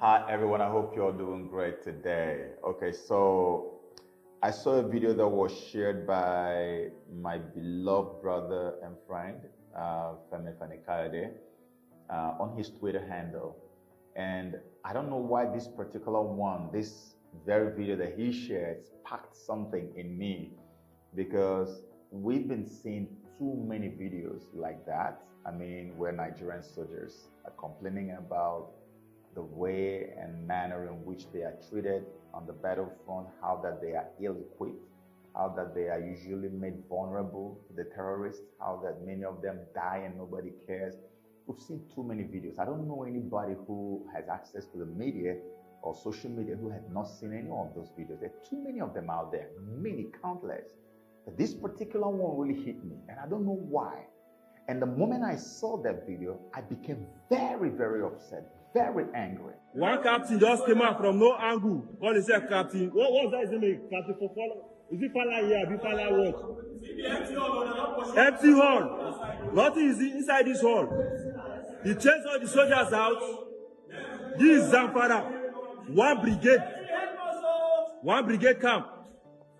Hi everyone, I hope you're doing great today. Okay, so I saw a video that was shared by my beloved brother and friend, Femi Fanikade, on his Twitter handle. And I don't know why this particular one, this very video that he shared, sparked something in me, because we've been seeing too many videos like that. I mean, where Nigerian soldiers are complaining about the way and manner in which they are treated on the battlefront, how that they are ill-equipped, how that they are usually made vulnerable to the terrorists, how that many of them die and nobody cares. We've seen too many videos. I don't know anybody who has access to the media or social media who has not seen any of those videos. There are too many of them out there, many, countless. But this particular one really hit me, and I don't know why. And the moment I saw that video, I became very, very upset, very angry. One captain just came out from no angle. Call himself captain. What was that? Is it captain for follow? Is it Fala here? Be Fala what? Empty hall. Nothing is inside this hall. He chased all the soldiers out. This is Zamfara. One brigade camp.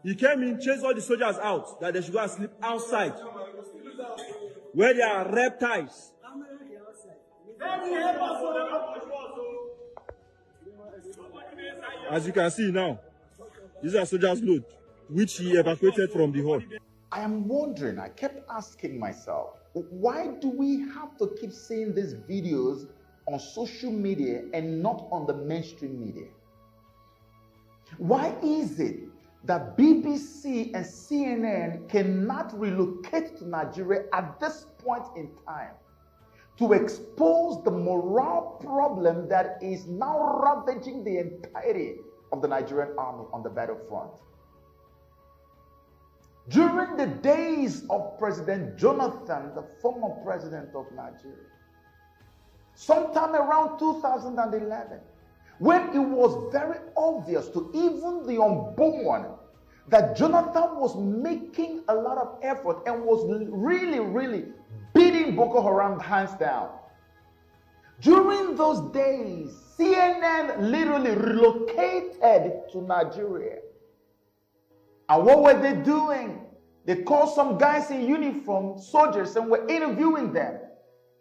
He came in, chased all the soldiers out, that they should go and sleep outside, where there are reptiles. As you can see now, these are soldiers' load, which he evacuated from the hall. I am wondering, I kept asking myself, why do we have to keep seeing these videos on social media and not on the mainstream media? Why is it that BBC and CNN cannot relocate to Nigeria at this point in time to expose the moral problem that is now ravaging the entirety of the Nigerian army on the battlefront? During the days of President Jonathan, the former president of Nigeria, sometime around 2011, when it was very obvious to even the unborn that Jonathan was making a lot of effort and was really beating Boko Haram hands down. During those days, CNN literally relocated to Nigeria. And what were they doing? They called some guys in uniform, soldiers, and were interviewing them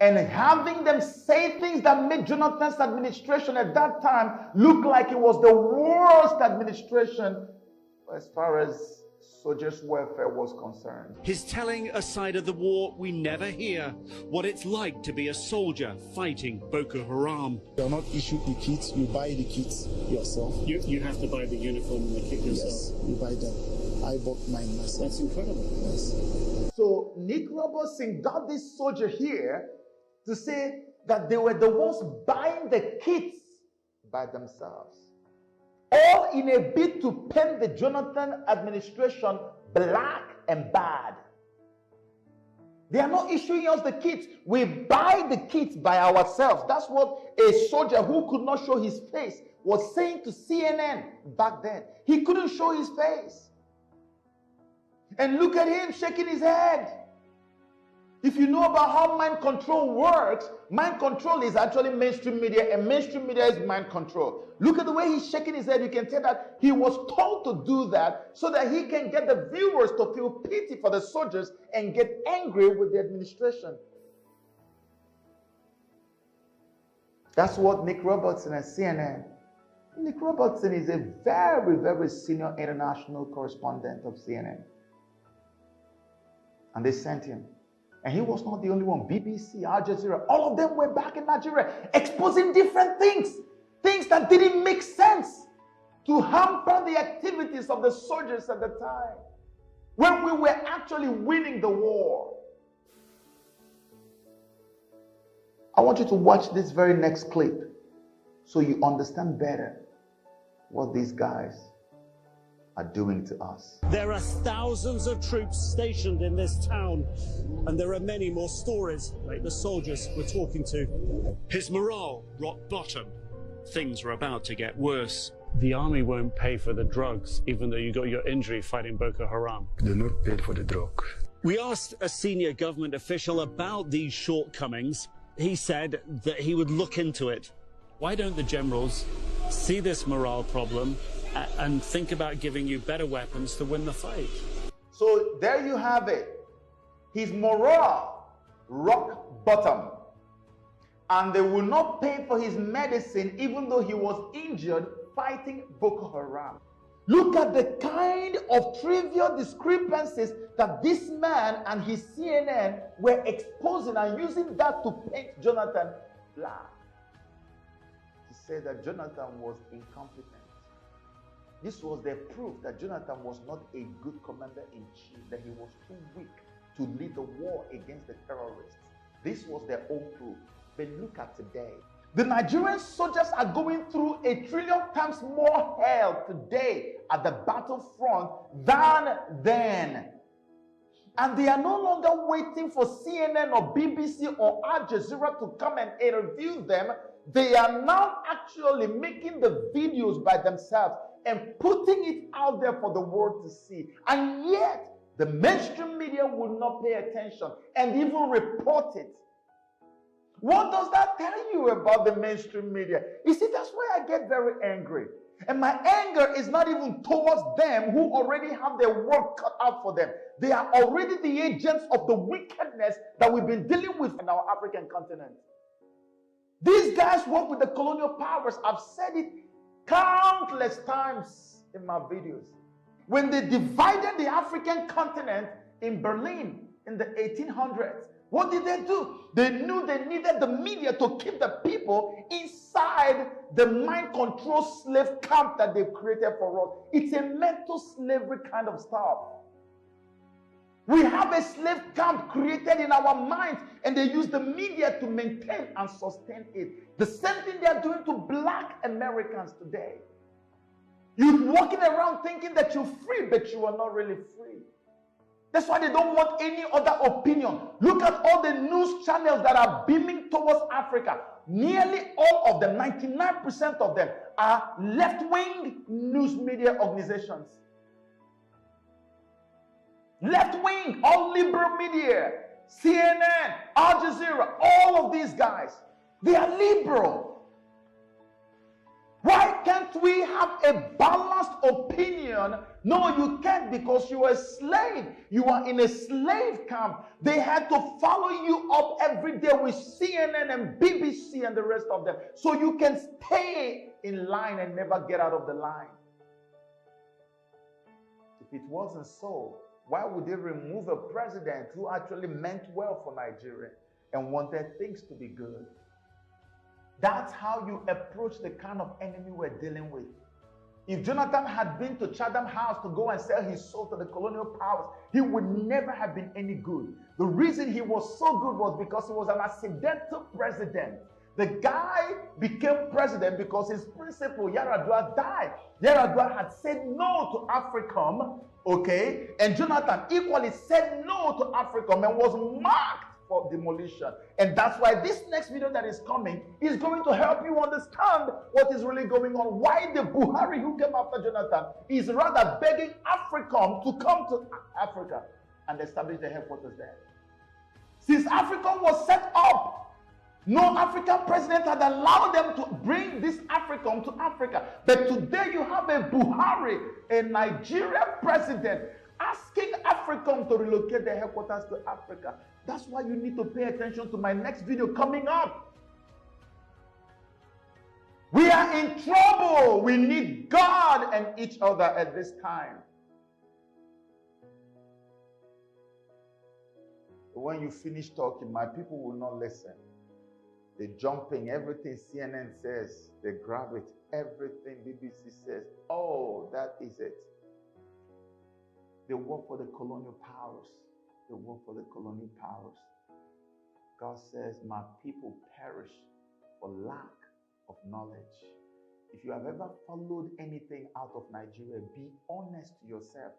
and having them say things that made Jonathan's administration at that time look like it was the worst administration as far as soldiers' welfare was concerned. He's telling a side of the war we never hear, what it's like to be a soldier fighting Boko Haram. You're not issued the kits, you buy the kits yourself. You have to buy the uniform and the kit yourself? Yes, you buy them. I bought mine myself. That's incredible. Yes. So Nick Robertson got this soldier here to say that they were the ones buying the kits by themselves, all in a bid to paint the Jonathan administration black and bad. They are not issuing us the kits. We buy the kits by ourselves. That's what a soldier who could not show his face was saying to CNN back then. He couldn't show his face. And look at him shaking his head. If you know about how mind control works, mind control is actually mainstream media, and mainstream media is mind control. Look at the way he's shaking his head. You can tell that he was told to do that so that he can get the viewers to feel pity for the soldiers and get angry with the administration. That's what Nick Robertson and CNN. Nick Robertson is a very senior international correspondent of CNN. And they sent him. And he was not the only one. BBC, Al Jazeera, all of them were back in Nigeria exposing different things. Things that didn't make sense to hamper the activities of the soldiers at the time, when we were actually winning the war. I want you to watch this very next clip so you understand better what these guys are doing to us. There are thousands of troops stationed in this town, and there are many more stories like the soldiers we're talking to. His morale rock bottom. Things are about to get worse. The army won't pay for the drugs, even though you got your injury fighting Boko Haram. They not paid for the drug. We asked a senior government official about these shortcomings. He said that he would look into it. Why don't the generals see this morale problem and think about giving you better weapons to win the fight? So there you have it. His morale, rock bottom. And they will not pay for his medicine even though he was injured fighting Boko Haram. Look at the kind of trivial discrepancies that this man and his CNN were exposing and using that to paint Jonathan black. He said that Jonathan was incompetent. This was the proof that Jonathan was not a good commander-in-chief, that he was too weak to lead the war against the terrorists. This was their own proof. But look at today. The Nigerian soldiers are going through 1 trillion times more hell today at the battlefront than then. And they are no longer waiting for CNN or BBC or Al Jazeera to come and interview them. They are now actually making the videos by themselves and putting it out there for the world to see. And yet, the mainstream media will not pay attention and even report it. What does that tell you about the mainstream media? You see, that's why I get very angry. And my anger is not even towards them who already have their work cut out for them. They are already the agents of the wickedness that we've been dealing with in our African continent. These guys work with the colonial powers. I've said it countless times in my videos. When they divided the African continent in Berlin in the 1800s, what did they do? They knew they needed the media to keep the people inside the mind control slave camp that they've created for us. It's a mental slavery kind of stuff. We have a slave camp created in our minds, and they use the media to maintain and sustain it. The same thing they are doing to black Americans today. You're walking around thinking that you're free, but you are not really free. That's why they don't want any other opinion. Look at all the news channels that are beaming towards Africa. Nearly all of them, 99% of them, are left-wing news media organizations. Left-wing, all liberal media, CNN, Al Jazeera, all of these guys, they are liberal. Why can't we have a balanced opinion? No, you can't, because you are a slave. You are in a slave camp. They had to follow you up every day with CNN and BBC and the rest of them, so you can stay in line and never get out of the line. If it wasn't so, why would they remove a president who actually meant well for Nigeria and wanted things to be good? That's how you approach the kind of enemy we're dealing with. If Jonathan had been to Chatham House to go and sell his soul to the colonial powers, he would never have been any good. The reason he was so good was because he was an accidental president. The guy became president because his principal, Yaradua, died. Yaradua had said no to AFRICOM, okay? And Jonathan equally said no to AFRICOM and was marked for demolition. And that's why this next video that is coming is going to help you understand what is really going on. Why the Buhari who came after Jonathan is rather begging AFRICOM to come to Africa and establish their headquarters there. Since AFRICOM was set up, no African president had allowed them to bring this AFRICOM to Africa. But today you have a Buhari, a Nigerian president, asking AFRICOM to relocate their headquarters to Africa. That's why you need to pay attention to my next video coming up. We are in trouble. We need God and each other at this time. When you finish talking, my people will not listen. They're jumping. Everything CNN says, they grab it. Everything BBC says, oh, that is it. They work for the colonial powers. They work for the colonial powers. God says, my people perish for lack of knowledge. If you have ever followed anything out of Nigeria, be honest to yourself.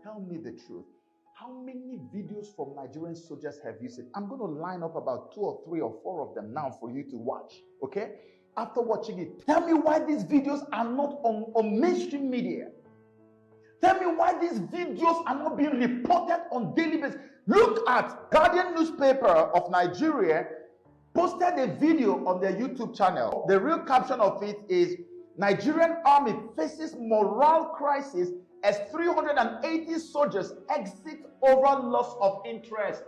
Tell me the truth. How many videos from Nigerian soldiers have you seen? I'm going to line up about 2 or 3 or 4 of them now for you to watch, okay? After watching it, tell me why these videos are not on mainstream media. Tell me why these videos are not being reported on daily basis. Look at Guardian newspaper of Nigeria posted a video on their YouTube channel. The real caption of it is, Nigerian army faces morale crisis as 380 soldiers exit over loss of interest.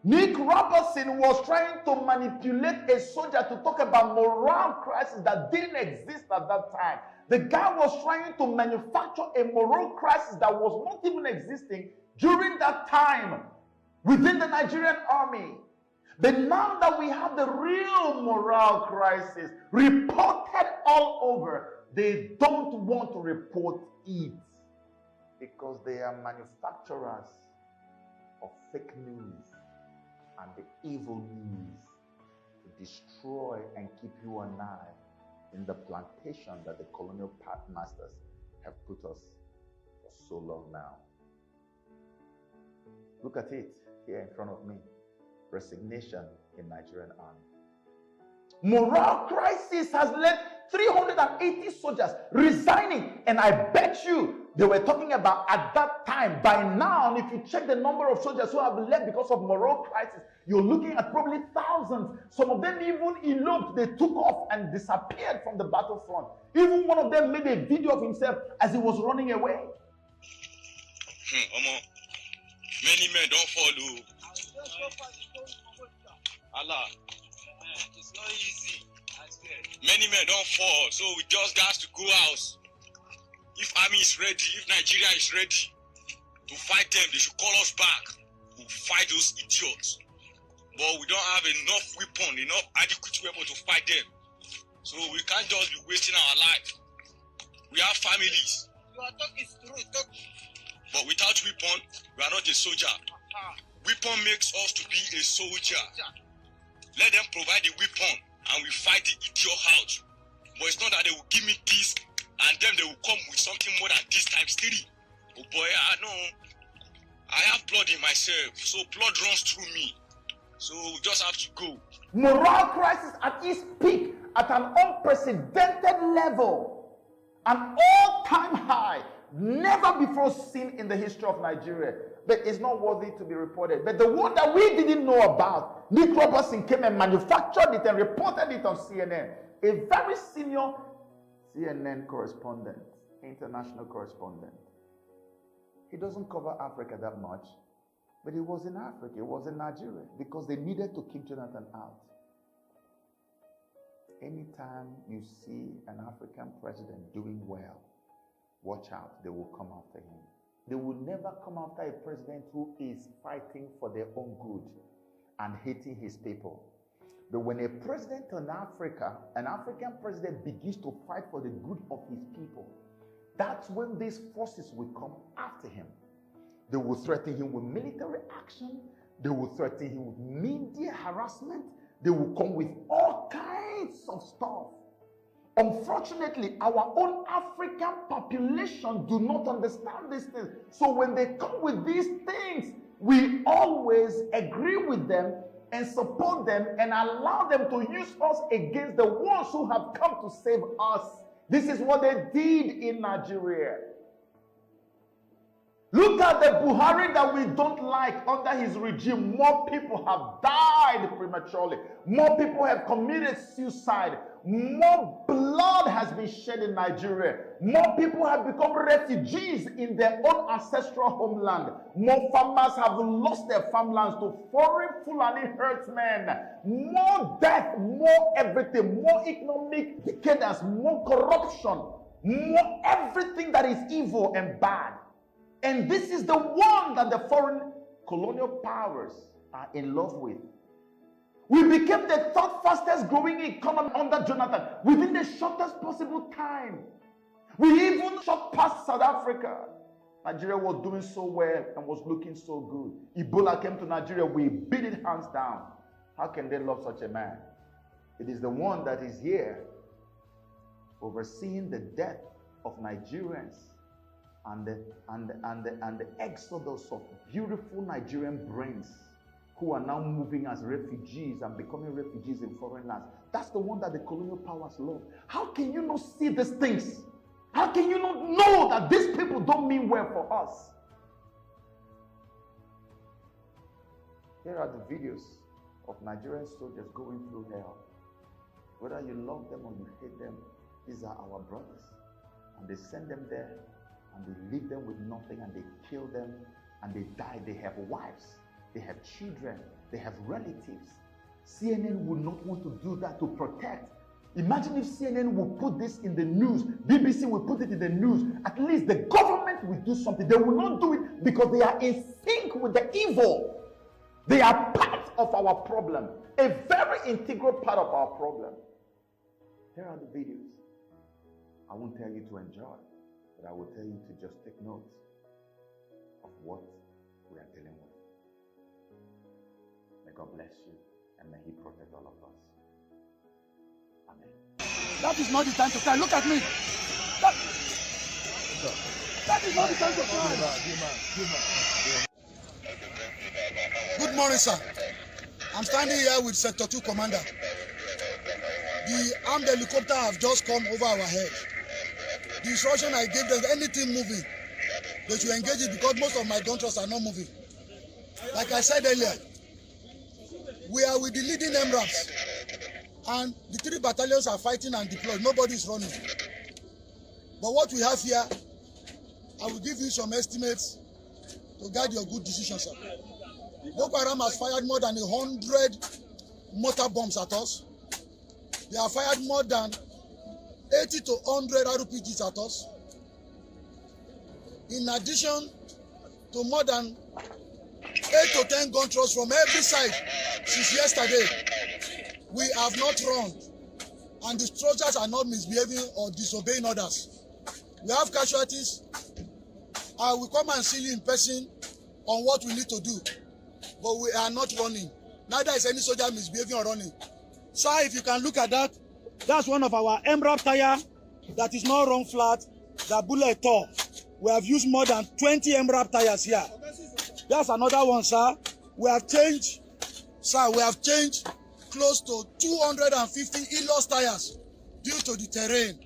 Nick Robertson was trying to manipulate a soldier to talk about morale crisis that didn't exist at that time. The guy was trying to manufacture a morale crisis that was not even existing during that time within the Nigerian army. But now that we have the real morale crisis reported all over, they don't want to report it because they are manufacturers of fake news and the evil news to destroy and keep you and I in the plantation that the colonial masters have put us for so long now. Look at it here in front of me. Resignation in Nigerian army. Morale crisis has led 380 soldiers resigning, and I bet you they were talking about at that time. By now, if you check the number of soldiers who have left because of morale crisis, you're looking at probably thousands. Some of them even eloped. They took off and disappeared from the battlefront. Even one of them made a video of himself as he was running away. Many men don't follow. Allah. It's not easy. Many men don't fall, so we just got to go out. If army is ready, if Nigeria is ready to fight them, they should call us back. We'll fight those idiots. But we don't have enough weapon, enough adequate weapon to fight them. So we can't just be wasting our life. We have families. Your talk is true. But without weapon, we are not a soldier. Weapon makes us to be a soldier. Let them provide the weapon and we fight the idiot out. But it's not that they will give me this and then they will come with something more than this times 3. Oh boy, I know. I have blood in myself, so blood runs through me. So we just have to go. Morale crisis at its peak, at an unprecedented level, an all-time high, never before seen in the history of Nigeria. But it's not worthy to be reported. But the one that we didn't know about, Nick Robertson came and manufactured it and reported it on CNN. A very senior CNN correspondent, international correspondent. He doesn't cover Africa that much, but he was in Africa, he was in Nigeria, because they needed to keep Jonathan out. Anytime you see an African president doing well, watch out, they will come after him. They will never come after a president who is fighting for their own good and hating his people. But when a president in Africa, an African president begins to fight for the good of his people, that's when these forces will come after him. They will threaten him with military action. They will threaten him with media harassment. They will come with all kinds of stuff. Unfortunately, our own African population do not understand these things. So when they come with these things, we always agree with them and support them and allow them to use us against the ones who have come to save us. This is what they did in Nigeria. Look at the Buhari that we don't like under his regime. More people have died prematurely. More people have committed suicide. More blood has been shed in Nigeria. More people have become refugees in their own ancestral homeland. More farmers have lost their farmlands to foreign Fulani herdsmen. More death, more everything, more economic decadence, more corruption, more everything that is evil and bad. And this is the one that the foreign colonial powers are in love with. We became the third fastest growing economy under Jonathan within the shortest possible time. We even shot past South Africa. Nigeria was doing so well and was looking so good. Ebola came to Nigeria, we beat it hands down. How can they love such a man? It is the one that is here overseeing the death of Nigerians and the exodus of beautiful Nigerian brains who are now moving as refugees and becoming refugees in foreign lands. That's the one that the colonial powers love. How can you not see these things? How can you not know that these people don't mean well for us? Here are the videos of Nigerian soldiers going through hell. Whether you love them or you hate them, these are our brothers. And they send them there, and they leave them with nothing, and they kill them, and they die. They have wives, they have children, they have relatives. CNN would not want to do that to protect. Imagine if CNN would put this in the news, BBC would put it in the news. At least the government will do something. They will not do it because they are in sync with the evil. They are part of our problem, a very integral part of our problem. Here are the videos. I won't tell you to enjoy, but I will tell you to just take note of what we are dealing with. May God bless you, and may He protect all of us. Amen. That is not the time to cry. Look at me. That is not the time to cry. Good morning, sir. I'm standing here with Sector 2 Commander. The armed helicopter have just come over our head. The instruction I gave them, anything moving, they should engage it because most of my gun trucks are not moving. Like I said earlier, we are with the leading MRAPs, and the 3 battalions are fighting and deployed. Nobody is running. But what we have here, I will give you some estimates to guide your good decision, sir. Boko Haram has fired more than 100 mortar bombs at us. They have fired more than 80 to 100 RPGs at us. In addition to more than 8 to 10 gun throws from every side since yesterday, we have not run, and the soldiers are not misbehaving or disobeying orders. We have casualties. I will come and see you in person on what we need to do, but we are not running. Neither is any soldier misbehaving or running. Sir, if you can look at that, that's one of our MRAP tire that is not run flat, that bullet tore. We have used more than 20 MRAP tires here. That's another one, sir. We have changed close to 250 ELOS tires due to the terrain.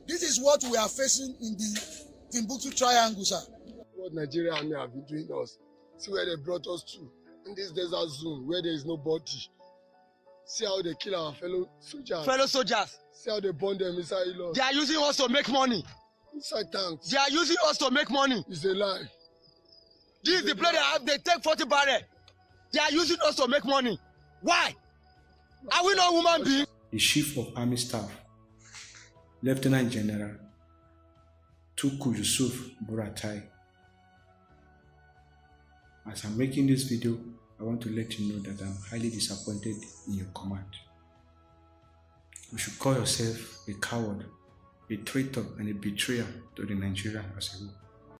This is what we are facing in the Timbuktu Triangle, sir. What Nigeria Army have been doing us. See where they brought us to. In this desert zone where there is no body. See how they kill our fellow soldiers. See how they burn them inside ELOS. They are using us to make money. Inside tanks. They are using us to make money. It's a lie. This is the place they take 40 barrels. They are using us to make money. Why? Are we not human beings? The Chief of Army Staff, Lieutenant General Tuku Yusuf Buratai. As I'm making this video, I want to let you know that I'm highly disappointed in your command. You should call yourself a coward, a traitor, and a betrayer to the Nigerian as a whole.